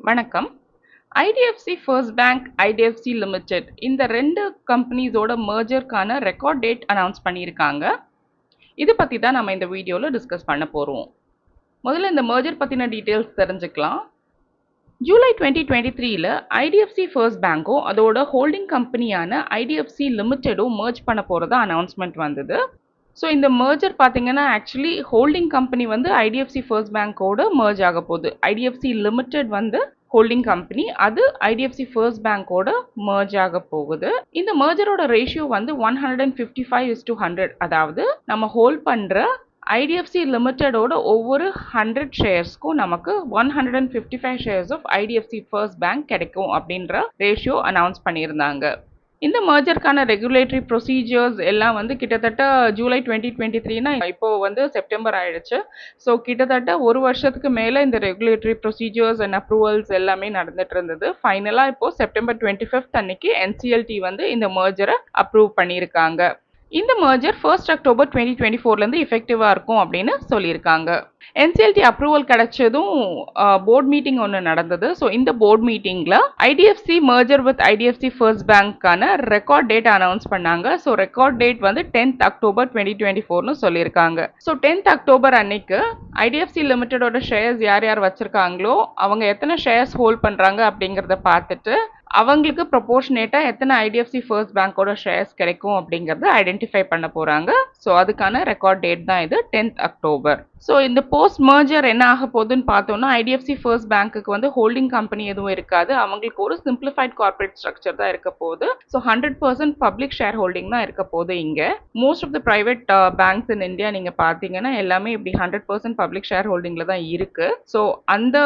வணக்கம். IDFC first bank, IDFC limited இந்த 2 கம்பெனிஸோட மெர்ஜர்க்கான record date announce பண்ணியிருக்காங்க. இது பற்றி தான் நம்ம இந்த வீடியோவில் டிஸ்கஸ் பண்ண போகிறோம். முதல்ல இந்த மெர்ஜர் பற்றின டீட்டெயில்ஸ் தெரிஞ்சுக்கலாம். ஜூலை 2023ல் ஐடிஎஃப்சி ஃபர்ஸ்ட் பேங்க்கும் அதோட ஹோல்டிங் கம்பெனியான ஐடிஎஃப்சி லிமிடெடும் மெர்ஜ் பண்ண போகிறதா அனௌன்ஸ்மெண்ட் வந்தது. ஸோ இந்த மெர்ஜர் பார்த்தீங்கன்னா ஆக்சுவலி ஹோல்டிங் கம்பெனி வந்து ஐடிஎஃப்சி ஃபர்ஸ்ட் பேங்க்கோட மெர்ஜ் ஆக போகுது. ஐடிஎஃப்சி லிமிடெட் வந்து ஹோல்டிங் கம்பெனி, அது ஐடிஎஃப்சி ஃபர்ஸ்ட் பேங்க்கோட மெர்ஜ் ஆக போகுது. இந்த மெர்ஜரோட ரேஷியோ வந்து 155:100. அதாவது நம்ம ஹோல்ட் பண்ணுற ஐடிஎஃப்சி லிமிடெடோட ஒவ்வொரு 100 ஷேர்ஸ்க்கும் நமக்கு 155 shares of IDFC first bank கிடைக்கும் அப்படின்ற ரேஷியோ அனௌன்ஸ் பண்ணியிருந்தாங்க. இந்த மெர்ஜருக்கான ரெகுலேட்டரி ப்ரொசீஜர்ஸ் எல்லாம் வந்து கிட்டத்தட்ட ஜூலை 2023னா இப்போ வந்து செப்டம்பர் ஆயிடுச்சு. ஸோ கிட்டத்தட்ட ஒரு வருஷத்துக்கு மேலே இந்த ரெகுலேட்டரி ப்ரொசீஜர்ஸ் அண்ட் அப்ரூவல்ஸ் எல்லாமே நடந்துட்டு இருந்தது. ஃபைனலாக இப்போ செப்டம்பர் 25 அன்னைக்கு என்சிஎல்டி வந்து இந்த மெர்ஜரை அப்ரூவ் பண்ணியிருக்காங்க. இந்த மெர்ஜர் 1 அக்டோபர் 2024லேருந்து எஃபெக்டிவாக இருக்கும் அப்படின்னு சொல்லியிருக்காங்க. என்சிஎல்டி அப்ரூவல் கிடைச்சதும் போர்ட் மீட்டிங் ஒன்று நடந்தது. ஸோ இந்த போர்ட் மீட்டிங்கில் IDFC merger with IDFC first பேங்க்கான ரெக்கார்ட் டேட் அனௌன்ஸ் பண்ணாங்க. ஸோ ரெக்கார்ட் டேட் வந்து 10th அக்டோபர் 2024னு சொல்லியிருக்காங்க. ஸோ 10th அக்டோபர் அன்னைக்கு ஐடிஎஃப்சி லிமிடெடோட ஷேர்ஸ் யார் யார் வச்சுருக்காங்களோ அவங்க எத்தனை ஷேர்ஸ் ஹோல்ட் பண்ணுறாங்க அப்படிங்கிறத பார்த்துட்டு அவங்களுக்கு ப்ரொபோர்ஷனேட்டாக எத்தனை ஐடிஎஃப்சி ஃபர்ஸ்ட் பேங்க்கோட ஷேர்ஸ் கிடைக்கும் அப்படிங்கிறத ஐடென்டிஃபை பண்ண போகிறாங்க. ஸோ அதுக்கான ரெக்கார்ட் டேட் தான் இது 10th அக்டோபர். ஸோ இந்த போஸ்ட் மெர்ஜர் என்ன ஆக போகுதுன்னு பார்த்தோம்னா ஐடிஎஃப்சி ஃபர்ஸ்ட் பேங்க்குக்கு வந்து ஹோல்டிங் கம்பெனி எதுவும் இருக்காது. அவங்களுக்கு ஒரு சிம்பிளிஃபைட் கார்பரேட் ஸ்ட்ரக்சர் தான் இருக்க போகுது. ஸோ 100% பப்ளிக் ஷேர் ஹோல்டிங் தான் இருக்க போகுது. இங்கே most of the private banks in India நீங்கள் பார்த்தீங்கன்னா எல்லாமே இப்படி 100% பப்ளிக் ஷேர் ஹோல்டிங்கில் தான் இருக்கு. ஸோ அந்த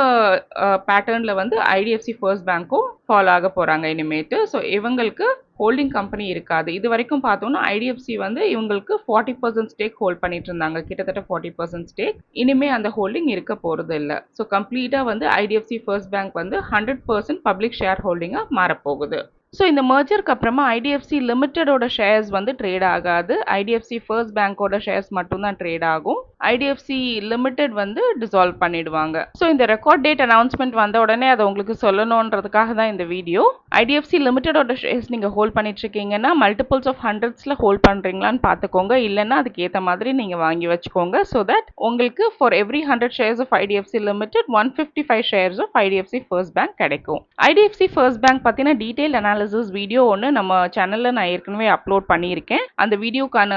பேட்டர்னில் வந்து ஐடிஎஃப்சி ஃபர்ஸ்ட் பேங்க்கும் ஃபாலோ ஆக போகிறாங்க இனிமேட்டு. ஸோ இவங்களுக்கு ஹோல்டிங் கம்பெனி இருக்காது. இது வரைக்கும் பார்த்தோம்னா ஐடிஎஃப்சி வந்து இவங்களுக்கு 40% ஸ்டேக் ஹோல்ட் பண்ணிட்டு இருந்தாங்க, கிட்டத்தட்ட 40% ஸ்டேக். இனிமே அந்த ஹோல்டிங் இருக்க போகிறது இல்லை. ஸோ கம்ப்ளீட்டாக வந்து ஐடிஎஃப்சி ஃபர்ஸ்ட் பேங்க் வந்து 100% பப்ளிக் ஷேர் ஹோல்டிங்காக மாறப்போகுது. ஸோ இந்த மெர்ஜருக்கு அப்புறமா ஐடிஎஃப்சி லிமிடெடோட ஷேர்ஸ் வந்து ட்ரேட் ஆகாது. ஐடிஎஃப்சி ஃபர்ஸ்ட் பேங்கோட ஷேர்ஸ் மட்டும்தான் ட்ரேட் ஆகும். ஐடிஎஃப்சி லிமிடெட் வந்து டிசால்வ் பண்ணிடுவாங்க. ஸோ இந்த ரெக்கார்ட் டேட் அனௌன்ஸ்மெண்ட் வந்த உடனே அதை உங்களுக்கு சொல்லணுன்றதுக்காக தான் இந்த வீடியோ. ஐடிஎஃப்சி லிமிடெடோட ஷேர்ஸ் நீங்கள் ஹோல்ட் பண்ணிட்டு இருக்கீங்கன்னா மல்டிபிள்ஸ் ஆஃப் ஹண்ட்ரட்ஸில் ஹோல்ட் பண்ணுறீங்களான்னு பார்த்துக்கோங்க. இல்லைன்னா அதுக்கு ஏற்ற மாதிரி நீங்கள் வாங்கி வச்சுக்கோங்க. ஸோ தட் உங்களுக்கு for every 100 shares of IDFC limited 155 shares of IDFC first bank கிடைக்கும். ஐடிஎஃப்சி ஃபர்ஸ்ட் பேங்க் பற்றின டீட்டெயில் அனாலிசிஸ் வீடியோ ஒன்று நம்ம சேனலில் நான் ஏற்கனவே அப்லோட் பண்ணியிருக்கேன். அந்த வீடியோக்கான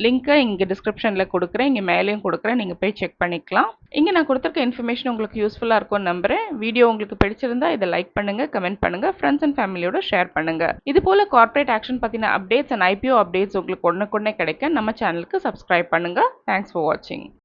லிங்க்கை இங்கே டிஸ்கிரிப்ஷனில் கொடுக்குறேன், இங்கே மேலேயும் கொடுக்குறேன், நீங்கள் போய் செக் பண்ணிக்கலாம். இங்கே நான் கொடுத்துருக்க இன்ஃபர்மேஷன் உங்களுக்கு யூஸ்ஃபுல்லாக இருக்கும்னு நம்புகிறேன். வீடியோ உங்களுக்கு பிடிச்சிருந்தா இதை லைக் பண்ணுங்கள், கமெண்ட் பண்ணுங்கள், ஃப்ரெண்ட்ஸ் அண்ட் ஃபேமிலியோட ஷேர் பண்ணுங்கள். இது போல் கார்ப்பரேட் ஆக்ஷன் பற்றின அப்டேட்ஸ் அண்ட் ஐபிஓ அப்டேட்ஸ் உங்களுக்கு உடனுக்குடனே கிடைக்க நம்ம சேனலுக்கு சப்ஸ்கிரைப் பண்ணுங்கள். தேங்க்ஸ் ஃபார் வாட்சிங்.